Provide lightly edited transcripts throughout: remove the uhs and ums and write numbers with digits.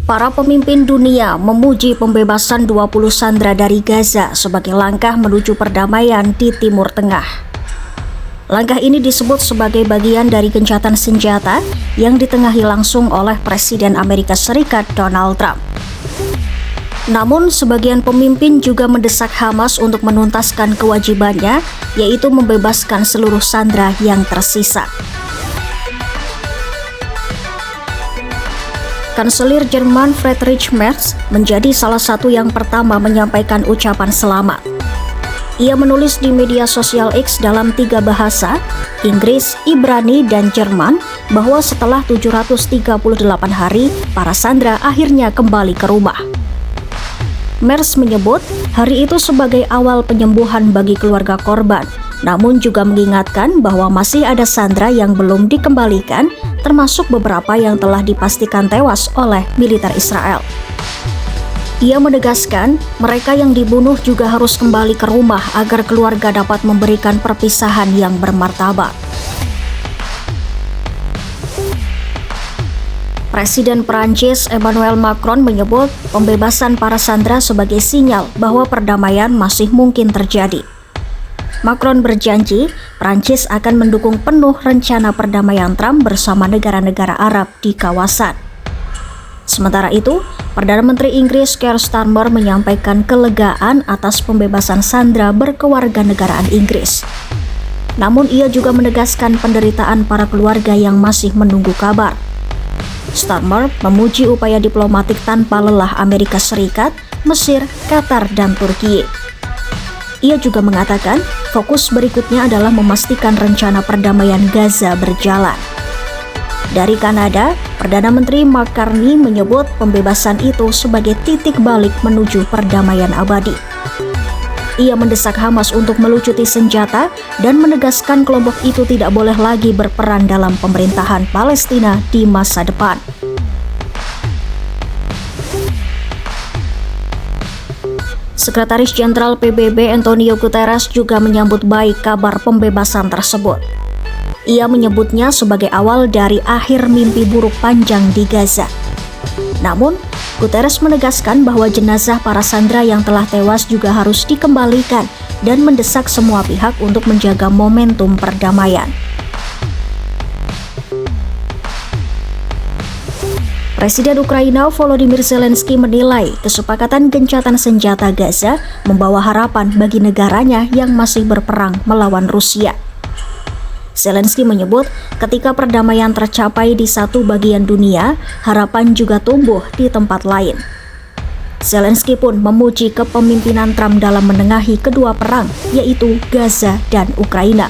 Para pemimpin dunia memuji pembebasan 20 sandera dari Gaza sebagai langkah menuju perdamaian di Timur Tengah. Langkah ini disebut sebagai bagian dari gencatan senjata yang ditengahi langsung oleh Presiden Amerika Serikat Donald Trump. Namun, sebagian pemimpin juga mendesak Hamas untuk menuntaskan kewajibannya, yaitu membebaskan seluruh sandera yang tersisa. Kanselir Jerman Friedrich Merz menjadi salah satu yang pertama menyampaikan ucapan selamat. Ia menulis di media sosial X dalam 3 bahasa, Inggris, Ibrani, dan Jerman, bahwa setelah 738 hari, para sandera akhirnya kembali ke rumah. Merz menyebut hari itu sebagai awal penyembuhan bagi keluarga korban, namun juga mengingatkan bahwa masih ada sandera yang belum dikembalikan, termasuk beberapa yang telah dipastikan tewas oleh militer Israel. Ia menegaskan mereka yang dibunuh juga harus kembali ke rumah agar keluarga dapat memberikan perpisahan yang bermartabat. Presiden Prancis Emmanuel Macron menyebut pembebasan para sandera sebagai sinyal bahwa perdamaian masih mungkin terjadi. Macron berjanji Prancis akan mendukung penuh rencana perdamaian Trump bersama negara-negara Arab di kawasan. Sementara itu, Perdana Menteri Inggris Keir Starmer menyampaikan kelegaan atas pembebasan sandera berkewarganegaraan Inggris. Namun ia juga menegaskan penderitaan para keluarga yang masih menunggu kabar. Starmer memuji upaya diplomatik tanpa lelah Amerika Serikat, Mesir, Qatar, dan Turki. Ia juga mengatakan fokus berikutnya adalah memastikan rencana perdamaian Gaza berjalan. Dari Kanada, Perdana Menteri Mark Carney menyebut pembebasan itu sebagai titik balik menuju perdamaian abadi. Ia mendesak Hamas untuk melucuti senjata dan menegaskan kelompok itu tidak boleh lagi berperan dalam pemerintahan Palestina di masa depan. Sekretaris Jenderal PBB Antonio Guterres juga menyambut baik kabar pembebasan tersebut. Ia menyebutnya sebagai awal dari akhir mimpi buruk panjang di Gaza. Namun, Guterres menegaskan bahwa jenazah para sandera yang telah tewas juga harus dikembalikan dan mendesak semua pihak untuk menjaga momentum perdamaian. Presiden Ukraina Volodymyr Zelensky menilai kesepakatan gencatan senjata Gaza membawa harapan bagi negaranya yang masih berperang melawan Rusia. Zelensky menyebut ketika perdamaian tercapai di satu bagian dunia, harapan juga tumbuh di tempat lain. Zelensky pun memuji kepemimpinan Trump dalam menengahi kedua perang, yaitu Gaza dan Ukraina.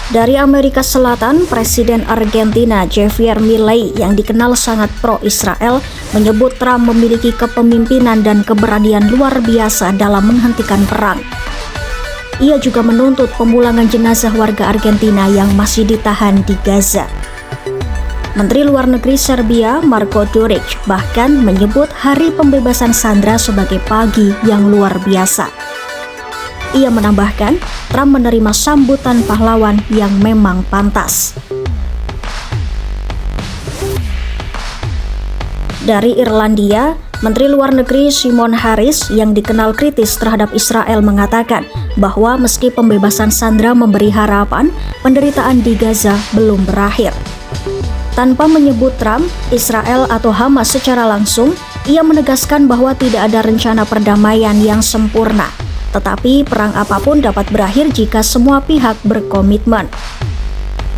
Dari Amerika Selatan, Presiden Argentina Javier Milei yang dikenal sangat pro-Israel menyebut Trump memiliki kepemimpinan dan keberanian luar biasa dalam menghentikan perang. Ia juga menuntut pemulangan jenazah warga Argentina yang masih ditahan di Gaza. Menteri Luar Negeri Serbia Marko Đurić bahkan menyebut hari pembebasan sandera sebagai pagi yang luar biasa. Ia menambahkan, Trump menerima sambutan pahlawan yang memang pantas. Dari Irlandia, Menteri Luar Negeri Simon Harris yang dikenal kritis terhadap Israel mengatakan bahwa meski pembebasan sandera memberi harapan, penderitaan di Gaza belum berakhir. Tanpa menyebut Trump, Israel atau Hamas secara langsung, ia menegaskan bahwa tidak ada rencana perdamaian yang sempurna. Tetapi perang apapun dapat berakhir jika semua pihak berkomitmen.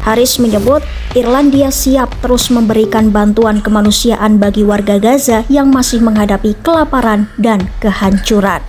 Harris menyebut Irlandia siap terus memberikan bantuan kemanusiaan bagi warga Gaza yang masih menghadapi kelaparan dan kehancuran.